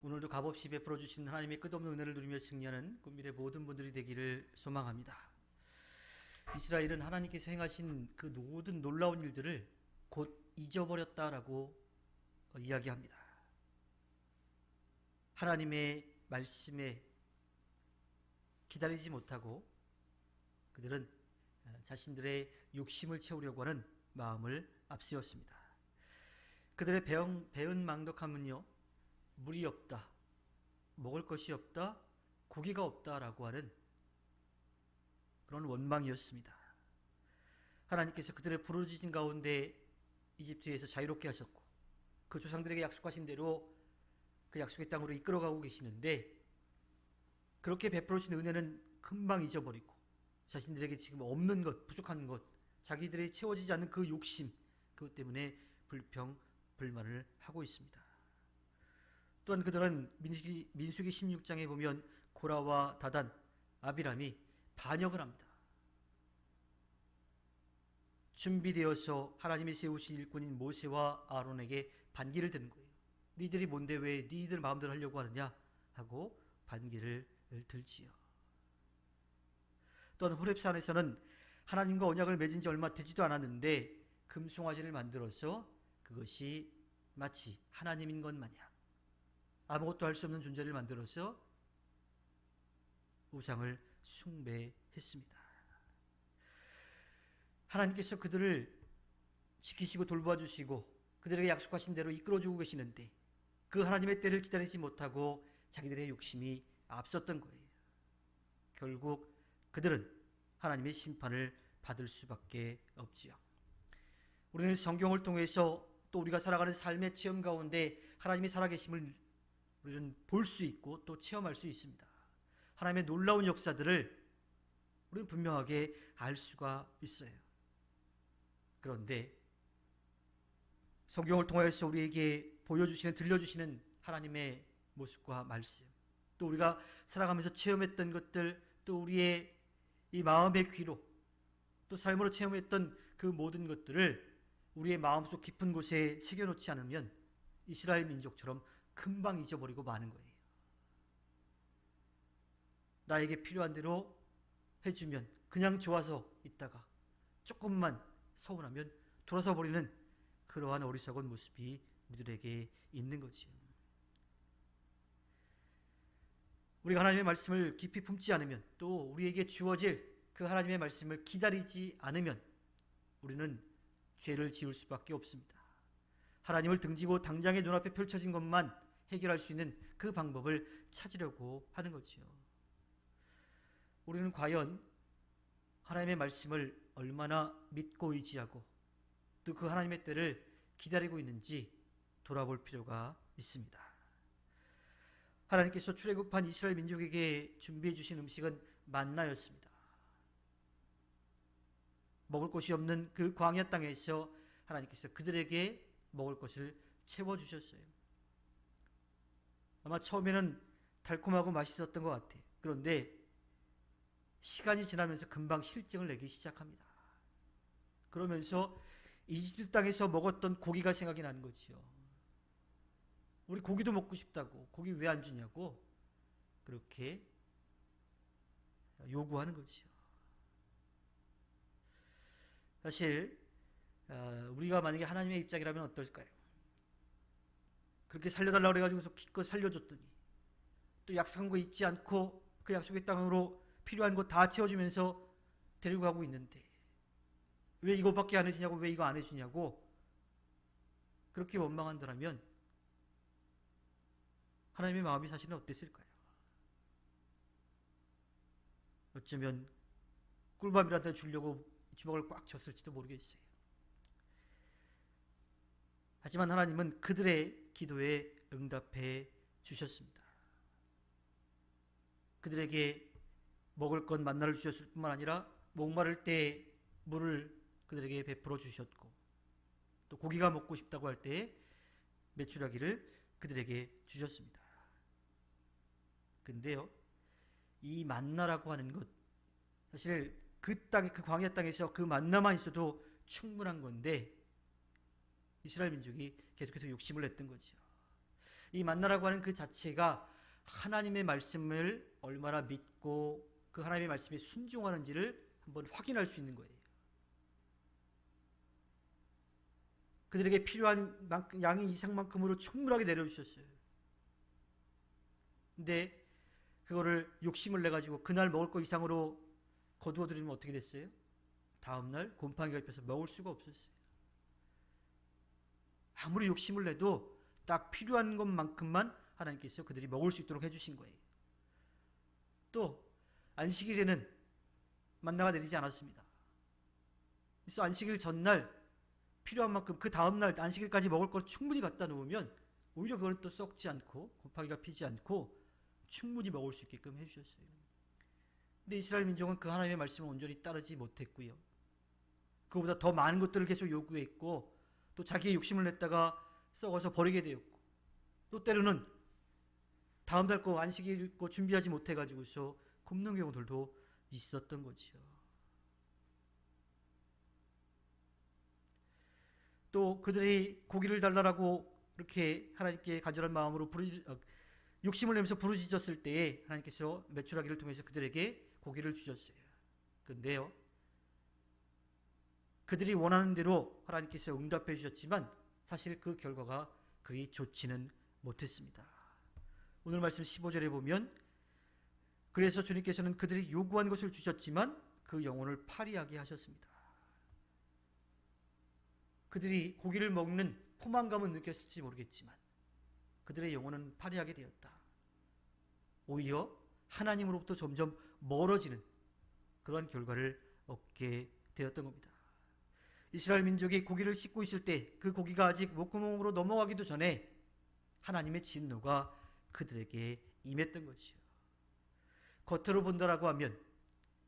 오늘도 값없이 베풀어 주신 하나님의 끝없는 은혜를 누리며 승리하는 꿈미래 모든 분들이 되기를 소망합니다. 이스라엘은 하나님께서 행하신 그 모든 놀라운 일들을 곧 잊어버렸다라고 이야기합니다. 하나님의 말씀에 기다리지 못하고 그들은 자신들의 욕심을 채우려고 하는 마음을 앞세웠습니다. 그들의 배은망덕함은요, 물이 없다, 먹을 것이 없다, 고기가 없다라고 하는 그런 원망이었습니다. 하나님께서 그들의 부르짖은 가운데 이집트에서 자유롭게 하셨고 그 조상들에게 약속하신 대로 그 약속의 땅으로 이끌어가고 계시는데, 그렇게 베풀어 주신 은혜는 금방 잊어버리고 자신들에게 지금 없는 것, 부족한 것, 자기들이 채워지지 않는 그 욕심, 그것 때문에 불평, 불만을 하고 있습니다. 또한 그들은 민수기 16장에 보면 고라와 다단, 아비람이 반역을 합니다. 준비되어서 하나님이 세우신 일꾼인 모세와 아론에게 반기를 드는 거예요. 니들이 뭔데 왜 니들 마음대로 하려고 하느냐 하고 반기를 들지요. 또한 호렙산에서는 하나님과 언약을 맺은 지 얼마 되지도 않았는데 금송아지를 만들어서 그것이 마치 하나님인 것 마냥 아무것도 할 수 없는 존재를 만들어서 우상을 숭배했습니다. 하나님께서 그들을 지키시고 돌봐주시고 그들에게 약속하신 대로 이끌어주고 계시는데 그 하나님의 때를 기다리지 못하고 자기들의 욕심이 앞섰던 거예요. 결국 그들은 하나님의 심판을 받을 수밖에 없지요. 우리는 성경을 통해서 또 우리가 살아가는 삶의 체험 가운데 하나님의 살아계심을 우리는 볼 수 있고 또 체험할 수 있습니다. 하나님의 놀라운 역사들을 우리는 분명하게 알 수가 있어요. 그런데 성경을 통해서 우리에게 보여주시는, 들려주시는 하나님의 모습과 말씀, 또 우리가 살아가면서 체험했던 것들, 또 우리의 이 마음의 귀로 또 삶으로 체험했던 그 모든 것들을 우리의 마음속 깊은 곳에 새겨놓지 않으면 이스라엘 민족처럼 금방 잊어버리고 마는 거예요. 나에게 필요한 대로 해주면 그냥 좋아서 있다가 조금만 서운하면 돌아서 버리는 그러한 어리석은 모습이 우리들에게 있는 거지요. 우리가 하나님의 말씀을 깊이 품지 않으면, 또 우리에게 주어질 그 하나님의 말씀을 기다리지 않으면 우리는 죄를 지을 수밖에 없습니다. 하나님을 등지고 당장의 눈앞에 펼쳐진 것만 해결할 수 있는 그 방법을 찾으려고 하는 거지요. 우리는 과연 하나님의 말씀을 얼마나 믿고 의지하고 또 그 하나님의 때를 기다리고 있는지 돌아볼 필요가 있습니다. 하나님께서 출애굽한 이스라엘 민족에게 준비해 주신 음식은 만나였습니다. 먹을 것이 없는 그 광야 땅에서 하나님께서 그들에게 먹을 것을 채워주셨어요. 아마 처음에는 달콤하고 맛있었던 것 같아요. 그런데 시간이 지나면서 금방 실증을 내기 시작합니다. 그러면서 이집트 땅에서 먹었던 고기가 생각이 나는 거지요. 우리 고기도 먹고 싶다고, 고기 왜 안 주냐고 그렇게 요구하는 거지요. 사실 우리가 만약에 하나님의 입장이라면 어떨까요? 그렇게 살려달라고 그래가지고서 기껏 살려줬더니 또 약속한 거 잊지 않고 그 약속의 땅으로 필요한 거 다 채워주면서 데리고 가고 있는데 왜 이거밖에 안 해주냐고, 왜 이거 안 해주냐고 그렇게 원망한다면 하나님의 마음이 사실은 어땠을까요? 어쩌면 꿀밤이라도 주려고 주먹을 꽉 쥐었을지도 모르겠어요. 하지만 하나님은 그들의 기도에 응답해 주셨습니다. 그들에게 먹을 것 만나를 주셨을 뿐만 아니라 목마를 때 물을 그들에게 베풀어 주셨고 또 고기가 먹고 싶다고 할 때에 메추라기를 그들에게 주셨습니다. 근데요, 이 만나라고 하는 것, 사실 그 땅에, 그 광야 땅에서 그 만나만 있어도 충분한 건데 이스라엘 민족이 계속해서 욕심을 냈던 거죠. 이 만나라고 하는 그 자체가 하나님의 말씀을 얼마나 믿고 그 하나님의 말씀에 순종하는지를 한번 확인할 수 있는 거예요. 그들에게 필요한 양의 이상만큼으로 충분하게 내려주셨어요. 근데 그거를 욕심을 내가지고 그날 먹을 거 이상으로 거두어들이면 어떻게 됐어요? 다음날 곰팡이가 펴서 먹을 수가 없었어요. 아무리 욕심을 내도 딱 필요한 것만큼만 하나님께서 그들이 먹을 수 있도록 해주신 거예요. 또 안식일에는 만나가 내리지 않았습니다. 그래서 안식일 전날 필요한 만큼 그 다음날 안식일까지 먹을 걸 충분히 갖다 놓으면 오히려 그걸 또 썩지 않고 곰팡이가 피지 않고 충분히 먹을 수 있게끔 해주셨어요. 근데 이스라엘 민족은 그 하나님의 말씀을 온전히 따르지 못했고요. 그보다 더 많은 것들을 계속 요구했고 또 자기의 욕심을 냈다가 썩어서 버리게 되었고 또 때로는 다음 달 거 안식일 거 준비하지 못해가지고서 굶는 경우들도 있었던 거지요. 또 그들이 고기를 달라고 이렇게 하나님께 간절한 마음으로 욕심을 내면서 부르짖었을 때에 하나님께서 메추라기를 통해서 그들에게 고기를 주셨어요. 그런데요, 그들이 원하는 대로 하나님께서 응답해 주셨지만 사실 그 결과가 그리 좋지는 못했습니다. 오늘 말씀 15절에 보면 그래서 주님께서는 그들이 요구한 것을 주셨지만 그 영혼을 파리하게 하셨습니다. 그들이 고기를 먹는 포만감은 느꼈을지 모르겠지만 그들의 영혼은 파리하게 되었다. 오히려 하나님으로부터 점점 멀어지는 그러한 결과를 얻게 되었던 겁니다. 이스라엘 민족이 고기를 씻고 있을 때 그 고기가 아직 목구멍으로 넘어가기도 전에 하나님의 진노가 그들에게 임했던 거지요. 겉으로 본다라고 하면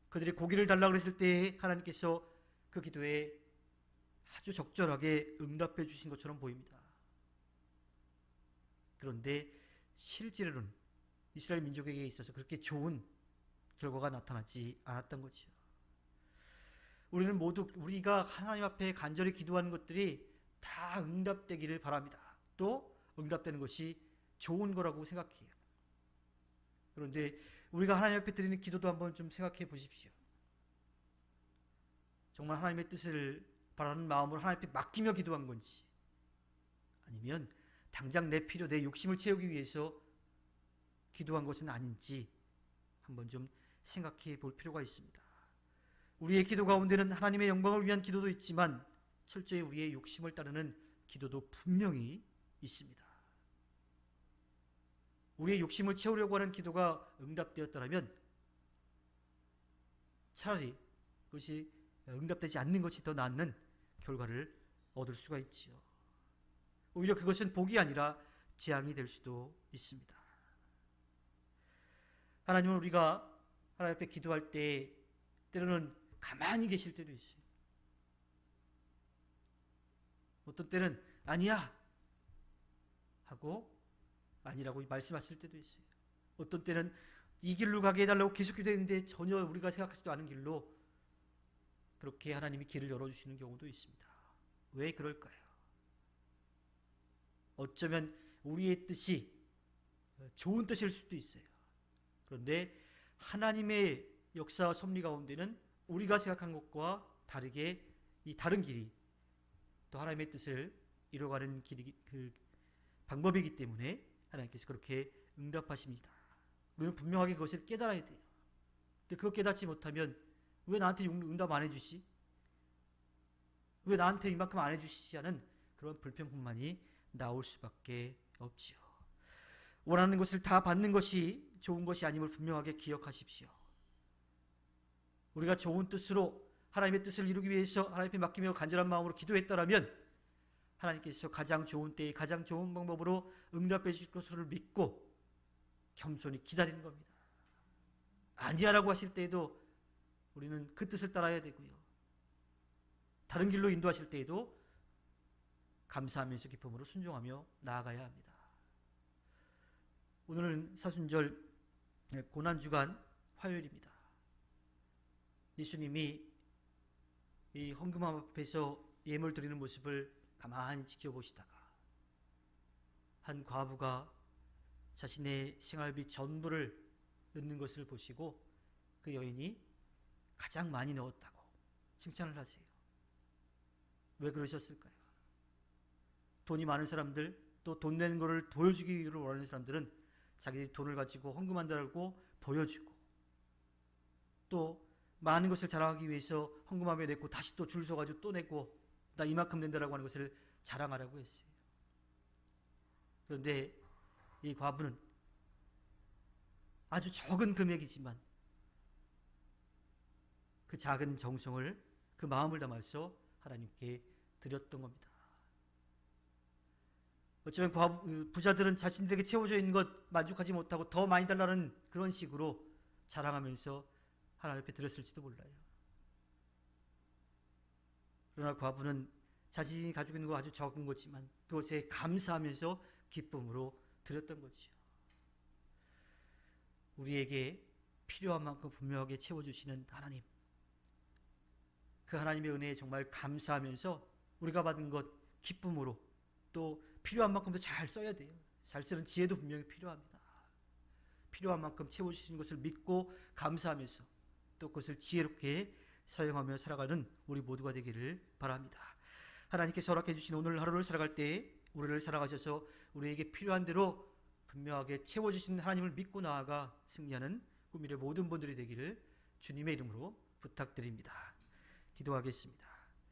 그들이 고기를 달라고 했을 때 하나님께서 그 기도에 아주 적절하게 응답해 주신 것처럼 보입니다. 그런데 실제로는 이스라엘 민족에게 있어서 그렇게 좋은 결과가 나타나지 않았던 거지요. 우리는 모두 우리가 하나님 앞에 간절히 기도하는 것들이 다 응답되기를 바랍니다. 또 응답되는 것이 좋은 거라고 생각해요. 그런데 우리가 하나님 앞에 드리는 기도도 한번 좀 생각해 보십시오. 정말 하나님의 뜻을 바라는 마음으로 하나님 앞에 맡기며 기도한 건지 아니면 당장 내 필요, 내 욕심을 채우기 위해서 기도한 것은 아닌지 한번 좀 생각해 볼 필요가 있습니다. 우리의 기도 가운데는 하나님의 영광을 위한 기도도 있지만 철저히 우리의 욕심을 따르는 기도도 분명히 있습니다. 우리의 욕심을 채우려고 하는 기도가 응답되었다면 차라리 그것이 응답되지 않는 것이 더 낫는 결과를 얻을 수가 있지요. 오히려 그것은 복이 아니라 재앙이 될 수도 있습니다. 하나님은 우리가 하나님 앞에 기도할 때 때로는 가만히 계실 때도 있어요. 어떤 때는 아니야 하고 아니라고 말씀하실 때도 있어요. 어떤 때는 이 길로 가게 해달라고 계속 기도했는데 전혀 우리가 생각하지도 않은 길로 그렇게 하나님이 길을 열어주시는 경우도 있습니다. 왜 그럴까요? 어쩌면 우리의 뜻이 좋은 뜻일 수도 있어요. 그런데 하나님의 역사와 섭리 가운데는 우리가 생각한 것과 다르게 이 다른 길이 또 하나님의 뜻을 이뤄가는 길이 그 방법이기 때문에 하나님께서 그렇게 응답하십니다. 우리는 분명하게 그것을 깨달아야 돼요. 근데 그거 깨닫지 못하면 왜 나한테 응답 안 해주시? 왜 나한테 이만큼 안 해주시지 하는 그런 불평뿐만이 나올 수밖에 없지요. 원하는 것을 다 받는 것이 좋은 것이 아님을 분명하게 기억하십시오. 우리가 좋은 뜻으로 하나님의 뜻을 이루기 위해서 하나님께 맡기며 간절한 마음으로 기도했다라면 하나님께서 가장 좋은 때에 가장 좋은 방법으로 응답해 주실 것을 믿고 겸손히 기다리는 겁니다. 아니야라고 하실 때에도 우리는 그 뜻을 따라야 되고요. 다른 길로 인도하실 때에도 감사하면서 기쁨으로 순종하며 나아가야 합니다. 오늘은 사순절 고난주간 화요일입니다. 예수님이 이 헌금 앞에서 예물 드리는 모습을 가만히 지켜보시다가 한 과부가 자신의 생활비 전부를 넣는 것을 보시고 그 여인이 가장 많이 넣었다고 칭찬을 하세요. 왜 그러셨을까요? 돈이 많은 사람들, 또 돈 내는 것을 보여주기를 원하는 사람들은 자기들이 돈을 가지고 헌금한다고 보여주고, 또 많은 것을 자랑하기 위해서 헌금함에 냈고 다시 또 줄 서가지고 또 내고 나 이만큼 낸다라고 하는 것을 자랑하라고 했어요. 그런데 이 과부는 아주 적은 금액이지만 그 작은 정성을, 그 마음을 담아서 하나님께 드렸던 겁니다. 어쩌면 부자들은 자신들에게 채워져 있는 것 만족하지 못하고 더 많이 달라는 그런 식으로 자랑하면서 하나님 앞에 드렸을지도 몰라요. 그러나 과부는 자신이 가지고 있는 거 아주 적은 거지만 그것에 감사하면서 기쁨으로 드렸던 거지요. 우리에게 필요한 만큼 분명하게 채워주시는 하나님, 그 하나님의 은혜에 정말 감사하면서 우리가 받은 것 기쁨으로, 또 필요한 만큼도 잘 써야 돼요. 잘 쓰는 지혜도 분명히 필요합니다. 필요한 만큼 채워주시는 것을 믿고 감사하면서 또 그것을 지혜롭게 사용하며 살아가는 우리 모두가 되기를 바랍니다. 하나님께서 허락해 주신 오늘 하루를 살아갈 때 우리를 사랑하셔서 우리에게 필요한 대로 분명하게 채워주시는 하나님을 믿고 나아가 승리하는 꿈미래 모든 분들이 되기를 주님의 이름으로 부탁드립니다. 기도하겠습니다.